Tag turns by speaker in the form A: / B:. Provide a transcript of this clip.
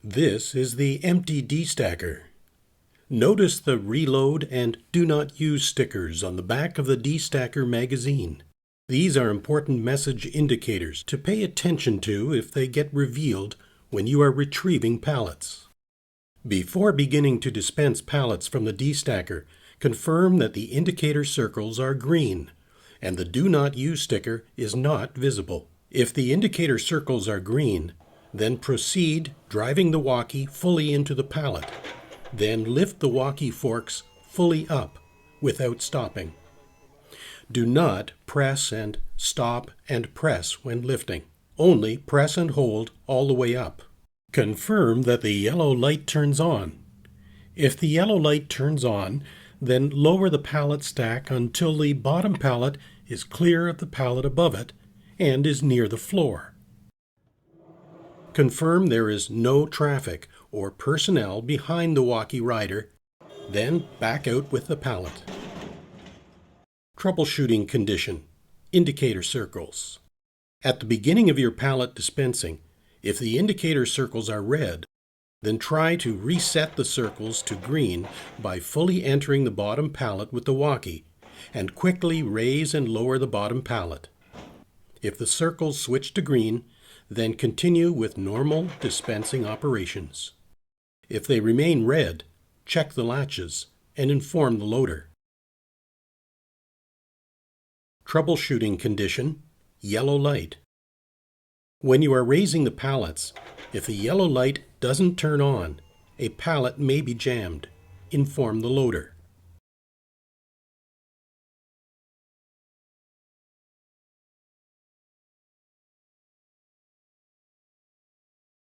A: This is the empty DStacker. Notice the reload and do not use stickers on the back of the DStacker magazine. These are important message indicators to pay attention to if they get revealed when you are retrieving pallets. Before beginning to dispense pallets from the DStacker, confirm that the indicator circles are green and the Do Not Use sticker is not visible. If the indicator circles are green, then proceed driving the walkie fully into the pallet. Then lift the walkie forks fully up without stopping. Do not press and stop and press when lifting. Only press and hold all the way up. Confirm that the yellow light turns on. If the yellow light turns on, then lower the pallet stack until the bottom pallet is clear of the pallet above it and is near the floor. Confirm there is no traffic or personnel behind the walkie rider, then back out with the pallet. Troubleshooting condition, indicator circles. At the beginning of your pallet dispensing, if the indicator circles are red, then try to reset the circles to green by fully entering the bottom pallet with the walkie and quickly raise and lower the bottom pallet. If the circles switch to green, then continue with normal dispensing operations. If they remain red, check the latches and inform the loader. Troubleshooting condition, yellow light. When you are raising the pallets, if the yellow light doesn't turn on, a pallet may be jammed. Inform the loader.